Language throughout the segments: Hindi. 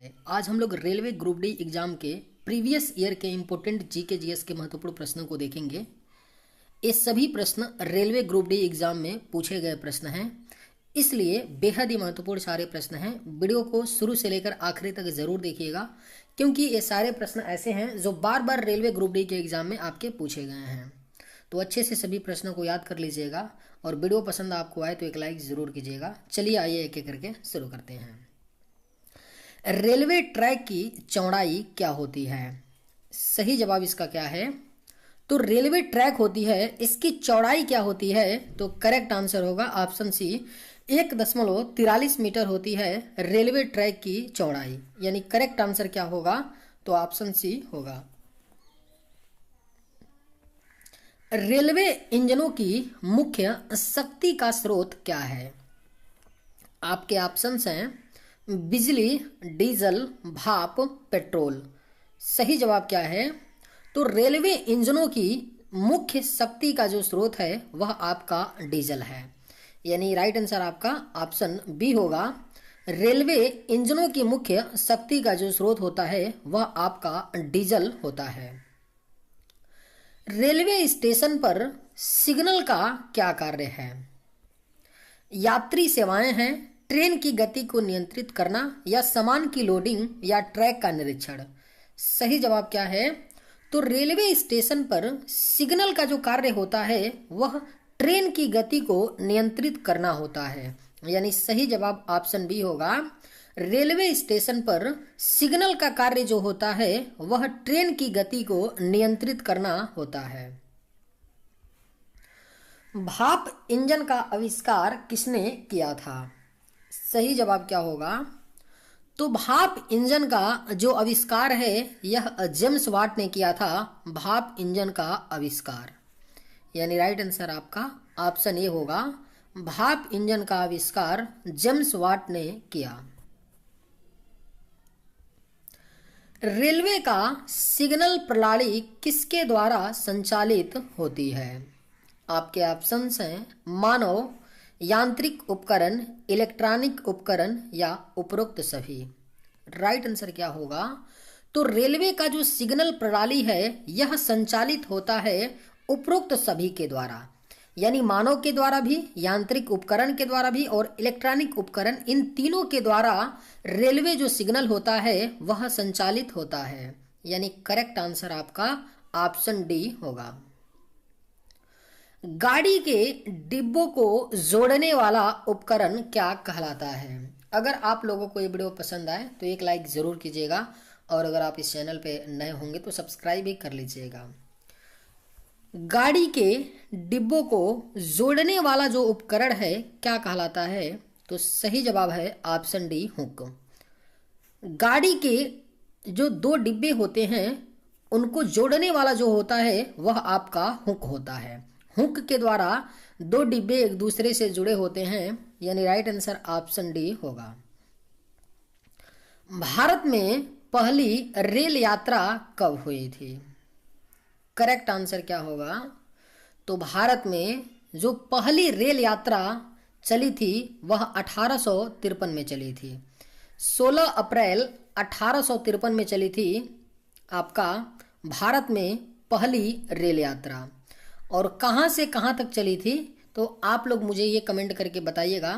आज हम लोग रेलवे ग्रुप डी एग्जाम के प्रीवियस ईयर के इम्पोर्टेंट जीके जीएस के महत्वपूर्ण प्रश्नों को देखेंगे। ये सभी प्रश्न रेलवे ग्रुप डी एग्जाम में पूछे गए प्रश्न हैं, इसलिए बेहद ही महत्वपूर्ण सारे प्रश्न हैं। वीडियो को शुरू से लेकर आखिरी तक जरूर देखिएगा, क्योंकि ये सारे प्रश्न ऐसे हैं जो बार बार रेलवे ग्रुप डी के एग्जाम में आपके पूछे गए हैं। तो अच्छे से सभी प्रश्नों को याद कर लीजिएगा और वीडियो पसंद आपको आए तो एक लाइक ज़रूर कीजिएगा। चलिए आइए एक एक करके शुरू करते हैं। रेलवे ट्रैक की चौड़ाई क्या होती है? सही जवाब इसका क्या है? तो रेलवे ट्रैक होती है, इसकी चौड़ाई क्या होती है? तो करेक्ट आंसर होगा ऑप्शन सी, 1.43 मीटर होती है रेलवे ट्रैक की चौड़ाई। यानी करेक्ट आंसर क्या होगा? तो ऑप्शन सी होगा। रेलवे इंजनों की मुख्य शक्ति का स्रोत क्या है? आपके ऑप्शंस हैं बिजली, डीजल, भाप, पेट्रोल। सही जवाब क्या है? तो रेलवे इंजनों की मुख्य शक्ति का जो स्रोत है वह आपका डीजल है। यानी राइट आंसर आपका ऑप्शन बी होगा। रेलवे इंजनों की मुख्य शक्ति का जो स्रोत होता है वह आपका डीजल होता है। रेलवे स्टेशन पर सिग्नल का क्या कार्य है? यात्री सेवाएं हैं, ट्रेन की गति को नियंत्रित करना, या सामान की लोडिंग, या ट्रैक का निरीक्षण। सही जवाब क्या है? तो रेलवे स्टेशन पर सिग्नल का जो कार्य होता है वह ट्रेन की गति को नियंत्रित करना होता है। यानी सही जवाब ऑप्शन बी होगा। रेलवे स्टेशन पर सिग्नल का कार्य जो होता है वह ट्रेन की गति को नियंत्रित करना होता है। भाप इंजन का आविष्कार किसने किया था? सही जवाब क्या होगा? तो भाप इंजन का जो आविष्कार है यह जेम्स वाट ने किया था। भाप इंजन का आविष्कार, यानी राइट आंसर आपका ऑप्शन ए होगा। भाप इंजन का आविष्कार जेम्स वाट ने किया। रेलवे का सिग्नल प्रणाली किसके द्वारा संचालित होती है? आपके ऑप्शंस हैं मानव, यांत्रिक उपकरण, इलेक्ट्रॉनिक उपकरण, या उपरोक्त सभी। राइट आंसर क्या होगा? तो रेलवे का जो सिग्नल प्रणाली है यह संचालित होता है उपरोक्त सभी के द्वारा। यानी मानव के द्वारा भी, यांत्रिक उपकरण के द्वारा भी, और इलेक्ट्रॉनिक उपकरण, इन तीनों के द्वारा रेलवे जो सिग्नल होता है वह संचालित होता है। यानी करेक्ट आंसर आपका ऑप्शन डी होगा। गाड़ी के डिब्बों को जोड़ने वाला उपकरण क्या कहलाता है? अगर आप लोगों को ये वीडियो पसंद आए तो एक लाइक ज़रूर कीजिएगा, और अगर आप इस चैनल पे नए होंगे तो सब्सक्राइब भी कर लीजिएगा। गाड़ी के डिब्बों को जोड़ने वाला जो उपकरण है क्या कहलाता है? तो सही जवाब है ऑप्शन डी, हुक। गाड़ी के जो दो डिब्बे होते हैं उनको जोड़ने वाला जो होता है वह आपका हुक होता है। हुक के द्वारा दो डिब्बे एक दूसरे से जुड़े होते हैं। यानी राइट आंसर ऑप्शन डी होगा। भारत में पहली रेल यात्रा कब हुई थी? करेक्ट आंसर क्या होगा? तो भारत में जो पहली रेल यात्रा चली थी वह 1853 में चली थी। 16 अप्रैल 1853 में चली थी आपका भारत में पहली रेल यात्रा। और कहाँ से कहाँ तक चली थी? तो आप लोग मुझे ये कमेंट करके बताइएगा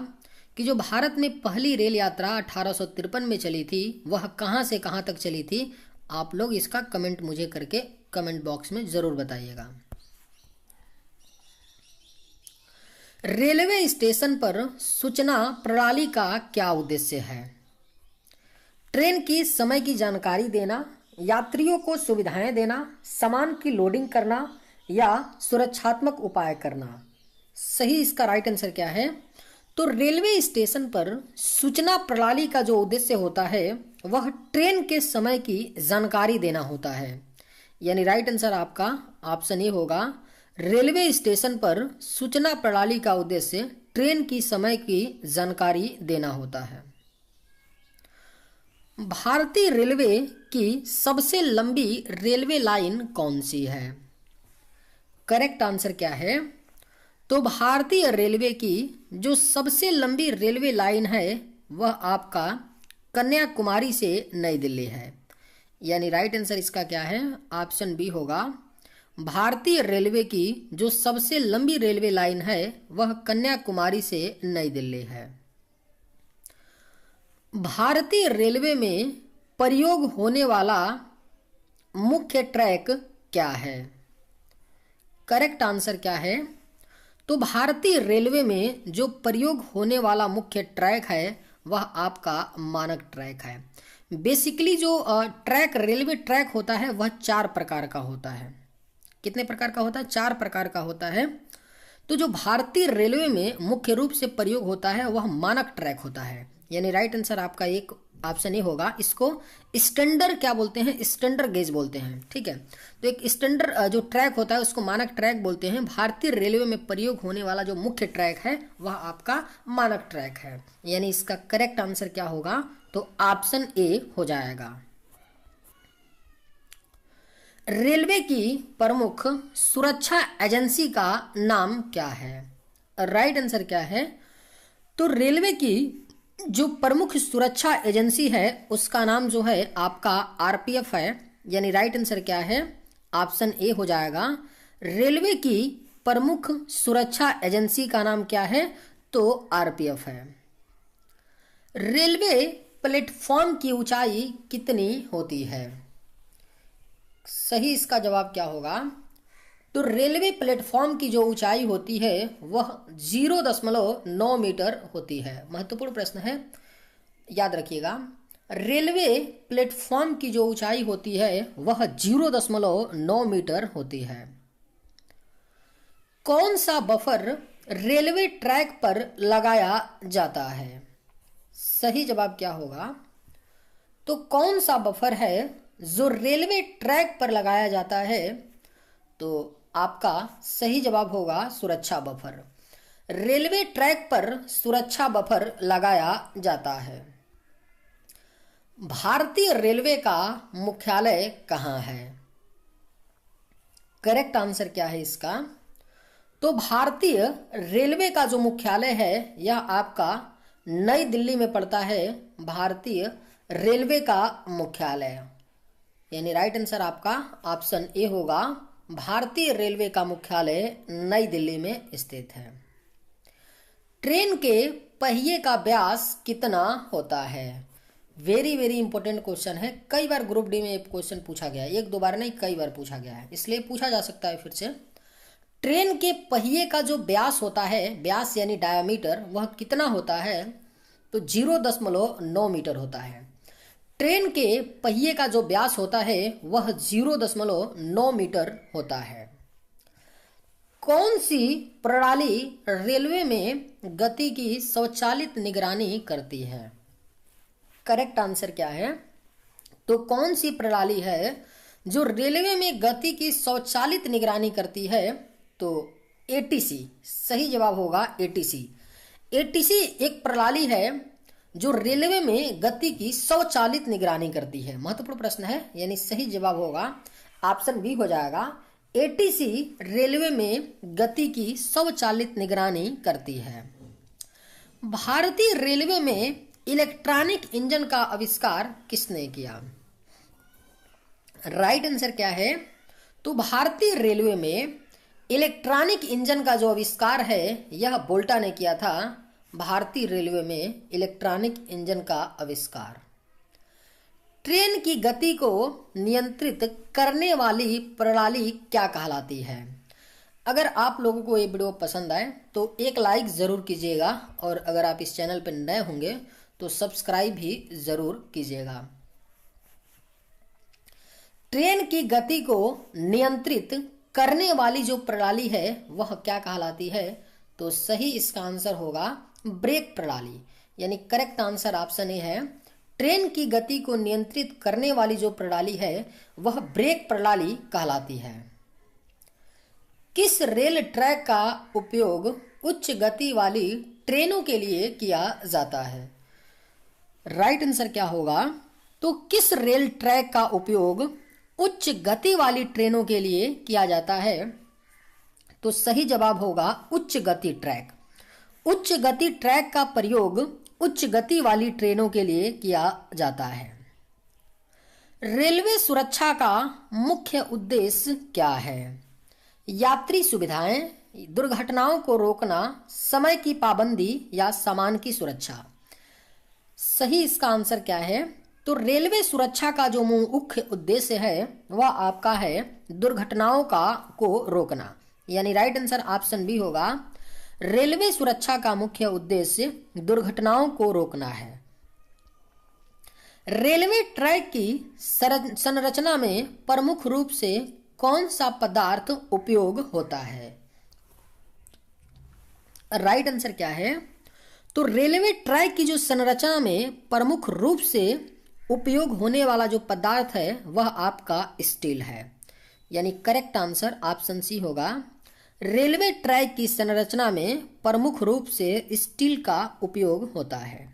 कि जो भारत में पहली रेल यात्रा 1853 में चली थी वह कहाँ से कहाँ तक चली थी। आप लोग इसका कमेंट मुझे करके कमेंट बॉक्स में ज़रूर बताइएगा। रेलवे स्टेशन पर सूचना प्रणाली का क्या उद्देश्य है? ट्रेन की समय की जानकारी देना, यात्रियों को सुविधाएं देना, सामान की लोडिंग करना, या सुरक्षात्मक उपाय करना। सही इसका राइट आंसर क्या है? तो रेलवे स्टेशन पर सूचना प्रणाली का जो उद्देश्य होता है वह ट्रेन के समय की जानकारी देना होता है। यानी राइट आंसर आपका ऑप्शन ए होगा। रेलवे स्टेशन पर सूचना प्रणाली का उद्देश्य ट्रेन की समय की जानकारी देना होता है। भारतीय रेलवे की सबसे लंबी रेलवे लाइन कौन सी है? करेक्ट आंसर क्या है? तो भारतीय रेलवे की जो सबसे लंबी रेलवे लाइन है वह आपका कन्याकुमारी से नई दिल्ली है। यानी राइट आंसर इसका क्या है, ऑप्शन बी होगा। भारतीय रेलवे की जो सबसे लंबी रेलवे लाइन है वह कन्याकुमारी से नई दिल्ली है। भारतीय रेलवे में प्रयोग होने वाला मुख्य ट्रैक क्या है? करेक्ट आंसर क्या है? तो भारतीय रेलवे में जो प्रयोग होने वाला मुख्य ट्रैक है वह आपका मानक ट्रैक है। बेसिकली जो ट्रैक रेलवे ट्रैक होता है वह 4 प्रकार का होता है। कितने प्रकार का होता है? 4 प्रकार का होता है। तो जो भारतीय रेलवे में मुख्य रूप से प्रयोग होता है वह मानक ट्रैक होता है। यानी राइट आंसर आपका एक ऑप्शन ए होगा। इसको स्टैंडर्ड क्या बोलते हैं? स्टैंडर्ड गेज बोलते हैं। ठीक है, तो एक स्टैंडर्ड जो ट्रैक होता है उसको मानक ट्रैक बोलते हैं। भारतीय रेलवे में प्रयोग होने वाला जो मुख्य ट्रैक है वह आपका मानक ट्रैक है। यानी इसका करेक्ट आंसर क्या होगा? तो ऑप्शन ए हो जाएगा। रेलवे की प्रमुख सुरक्षा एजेंसी का नाम क्या है? राइट आंसर क्या है? तो रेलवे की जो प्रमुख सुरक्षा एजेंसी है उसका नाम जो है आपका आरपीएफ है। यानी राइट आंसर क्या है? ऑप्शन ए हो जाएगा। रेलवे की प्रमुख सुरक्षा एजेंसी का नाम क्या है? तो आरपीएफ है। रेलवे प्लेटफॉर्म की ऊंचाई कितनी होती है? सही इसका जवाब क्या होगा? तो रेलवे प्लेटफॉर्म की जो ऊंचाई होती है वह 0.9 मीटर होती है। महत्वपूर्ण प्रश्न है, याद रखिएगा। रेलवे प्लेटफॉर्म की जो ऊंचाई होती है वह 0.9 मीटर होती है। कौन सा बफर रेलवे ट्रैक पर लगाया जाता है? सही जवाब क्या होगा? तो कौन सा बफर है जो रेलवे ट्रैक पर लगाया जाता है? तो आपका सही जवाब होगा सुरक्षा बफर। रेलवे ट्रैक पर सुरक्षा बफर लगाया जाता है। भारतीय रेलवे का मुख्यालय कहाँ है? करेक्ट आंसर क्या है इसका? तो भारतीय रेलवे का जो मुख्यालय है यह आपका नई दिल्ली में पड़ता है। भारतीय रेलवे का मुख्यालय, यानी राइट आंसर आपका ऑप्शन ए होगा। भारतीय रेलवे का मुख्यालय नई दिल्ली में स्थित है। ट्रेन के पहिए का व्यास कितना होता है? वेरी वेरी इंपॉर्टेंट क्वेश्चन है। कई बार ग्रुप डी में क्वेश्चन पूछा गया है, 1-2 बार नहीं, कई बार पूछा गया है, इसलिए पूछा जा सकता है फिर से। ट्रेन के पहिए का जो व्यास होता है, व्यास यानी डायमीटर, वह कितना होता है? तो 0.9 मीटर होता है। ट्रेन के पहिए का जो व्यास होता है वह 0.9 मीटर होता है। कौन सी प्रणाली रेलवे में गति की स्वचालित निगरानी करती है? करेक्ट आंसर क्या है? तो कौन सी प्रणाली है जो रेलवे में गति की स्वचालित निगरानी करती है? तो एटीसी सही जवाब होगा। एटीसी एक प्रणाली है जो रेलवे में गति की स्वचालित निगरानी करती है। महत्वपूर्ण प्रश्न है, यानी सही जवाब होगा ऑप्शन बी हो जाएगा। एटीसी रेलवे में गति की स्वचालित निगरानी करती है। भारतीय रेलवे में इलेक्ट्रॉनिक इंजन का आविष्कार किसने किया? राइट आंसर क्या है? तो भारतीय रेलवे में इलेक्ट्रॉनिक इंजन का जो आविष्कार है यह वोल्टा ने किया था। भारतीय रेलवे में इलेक्ट्रॉनिक इंजन का आविष्कार। ट्रेन की गति को नियंत्रित करने वाली प्रणाली क्या कहलाती है? अगर आप लोगों को ये वीडियो पसंद आए तो एक लाइक ज़रूर कीजिएगा, और अगर आप इस चैनल पर नए होंगे तो सब्सक्राइब भी ज़रूर कीजिएगा। ट्रेन की गति को नियंत्रित करने वाली जो प्रणाली है वह क्या कहलाती है? तो सही इसका आंसर होगा ब्रेक प्रणाली। यानी करेक्ट आंसर ऑप्शन ए है। ट्रेन की गति को नियंत्रित करने वाली जो प्रणाली है वह ब्रेक प्रणाली कहलाती है। किस रेल ट्रैक का उपयोग उच्च गति वाली ट्रेनों के लिए किया जाता है? राइट आंसर क्या होगा? तो किस रेल ट्रैक का उपयोग उच्च गति वाली ट्रेनों के लिए किया जाता है? तो सही जवाब होगा उच्च गति ट्रैक। उच्च गति ट्रैक का प्रयोग उच्च गति वाली ट्रेनों के लिए किया जाता है। रेलवे सुरक्षा का मुख्य उद्देश्य क्या है? यात्री सुविधाएं, दुर्घटनाओं को रोकना, समय की पाबंदी या सामान की सुरक्षा। सही इसका आंसर क्या है? तो रेलवे सुरक्षा का जो मुख्य उद्देश्य है वह आपका है दुर्घटनाओं को रोकना, यानी राइट आंसर ऑप्शन बी होगा। रेलवे सुरक्षा का मुख्य उद्देश्य दुर्घटनाओं को रोकना है। रेलवे ट्रैक की संरचना में प्रमुख रूप से कौन सा पदार्थ उपयोग होता है? राइट आंसर क्या है? तो रेलवे ट्रैक की जो संरचना में प्रमुख रूप से उपयोग होने वाला जो पदार्थ है वह आपका स्टील है, यानी करेक्ट आंसर ऑप्शन सी होगा। रेलवे ट्रैक की संरचना में प्रमुख रूप से स्टील का उपयोग होता है।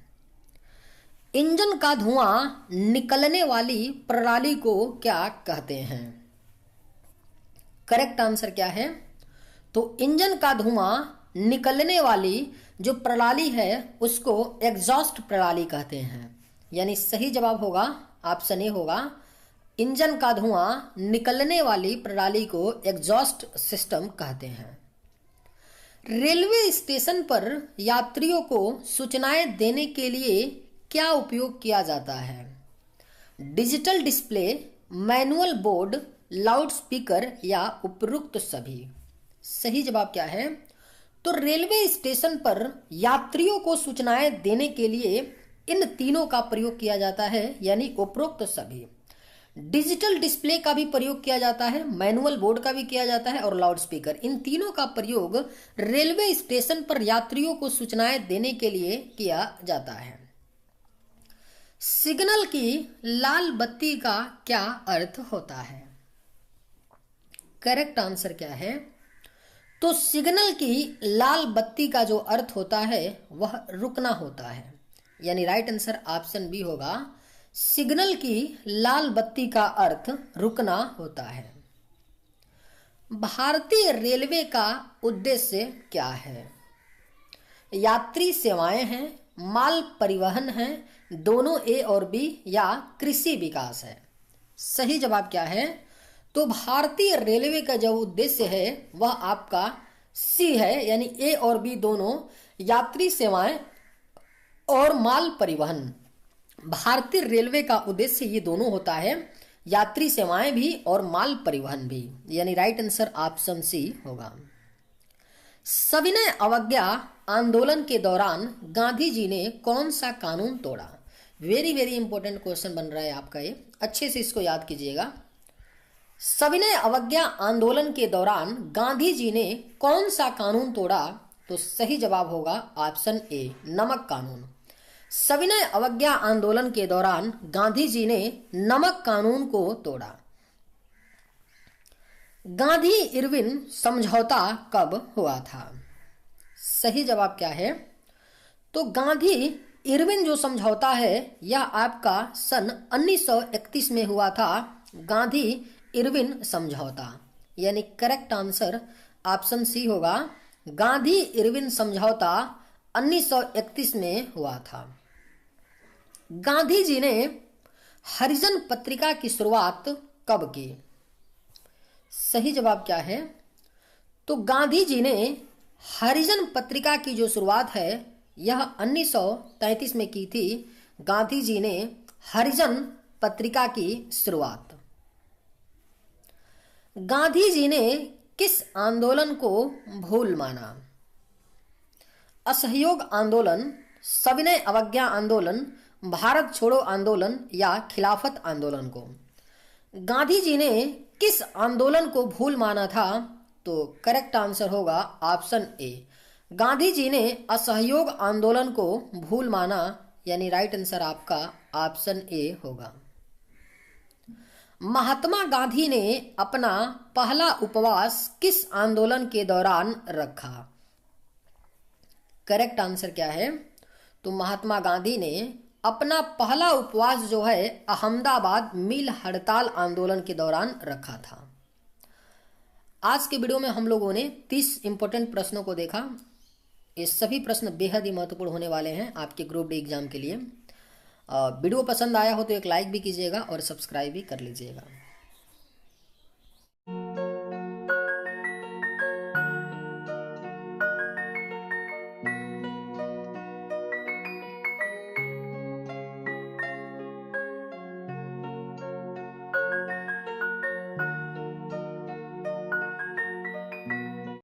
इंजन का धुआं निकलने वाली प्रणाली को क्या कहते हैं? करेक्ट आंसर क्या है? तो इंजन का धुआं निकलने वाली जो प्रणाली है उसको एग्जॉस्ट प्रणाली कहते हैं, यानी सही जवाब होगा ऑप्शन ए होगा। इंजन का धुआं निकलने वाली प्रणाली को एग्जॉस्ट सिस्टम कहते हैं। रेलवे स्टेशन पर यात्रियों को सूचनाएं देने के लिए क्या उपयोग किया जाता है? Digital display, manual board, loud speaker या उपरोक्त सभी। सही जवाब क्या है? तो रेलवे स्टेशन पर यात्रियों को सूचनाएं देने के लिए इन तीनों का प्रयोग किया जाता है, यानी उपरोक्त सभी। डिजिटल डिस्प्ले का भी प्रयोग किया जाता है, मैनुअल बोर्ड का भी किया जाता है और लाउड स्पीकर, इन तीनों का प्रयोग रेलवे स्टेशन पर यात्रियों को सूचनाएं देने के लिए किया जाता है। सिग्नल की लाल बत्ती का क्या अर्थ होता है? करेक्ट आंसर क्या है? तो सिग्नल की लाल बत्ती का जो अर्थ होता है वह रुकना होता है, यानी राइट आंसर ऑप्शन बी होगा। सिग्नल की लाल बत्ती का अर्थ रुकना होता है। भारतीय रेलवे का उद्देश्य क्या है? यात्री सेवाएं हैं, माल परिवहन है, दोनों ए और बी या कृषि विकास है। सही जवाब क्या है? तो भारतीय रेलवे का जो उद्देश्य है वह आपका सी है, यानी ए और बी दोनों, यात्री सेवाएं और माल परिवहन। भारतीय रेलवे का उद्देश्य ये दोनों होता है, यात्री सेवाएं भी और माल परिवहन भी, यानी राइट आंसर ऑप्शन सी होगा। सविनय अवज्ञा आंदोलन के दौरान गांधी जी ने कौन सा कानून तोड़ा? वेरी वेरी इंपॉर्टेंट क्वेश्चन बन रहा है आपका ये, अच्छे से इसको याद कीजिएगा। सविनय अवज्ञा आंदोलन के दौरान गांधी जी ने कौन सा कानून तोड़ा? तो सही जवाब होगा ऑप्शन ए, नमक कानून। सविनय अवज्ञा आंदोलन के दौरान गांधी जी ने नमक कानून को तोड़ा। गांधी इरविन समझौता कब हुआ था? सही जवाब क्या है? तो गांधी इरविन जो समझौता है यह आपका सन 1931 में हुआ था, गांधी इरविन समझौता, यानी करेक्ट आंसर ऑप्शन सी होगा। गांधी इरविन समझौता 1931 में हुआ था। गांधी जी ने हरिजन पत्रिका की शुरुआत कब की? सही जवाब क्या है? तो गांधी जी ने हरिजन पत्रिका की जो शुरुआत है यह 1933 में की थी। गांधी जी ने हरिजन पत्रिका की शुरुआत। गांधी जी ने किस आंदोलन को भूल माना? असहयोग आंदोलन, सविनय अवज्ञा आंदोलन, भारत छोड़ो आंदोलन या खिलाफत आंदोलन को। गांधी जी ने किस आंदोलन को भूल माना था? तो करेक्ट आंसर होगा ऑप्शन ए, गांधी जी ने असहयोग आंदोलन को भूल माना, यानी राइट आंसर आपका ऑप्शन ए होगा। महात्मा गांधी ने अपना पहला उपवास किस आंदोलन के दौरान रखा? करेक्ट आंसर क्या है? तो महात्मा गांधी ने अपना पहला उपवास जो है अहमदाबाद मिल हड़ताल आंदोलन के दौरान रखा था। आज के वीडियो में हम लोगों ने 30 इंपॉर्टेंट प्रश्नों को देखा। ये सभी प्रश्न बेहद ही महत्वपूर्ण होने वाले हैं आपके ग्रुप डी एग्जाम के लिए। वीडियो पसंद आया हो तो एक लाइक भी कीजिएगा और सब्सक्राइब भी कर लीजिएगा।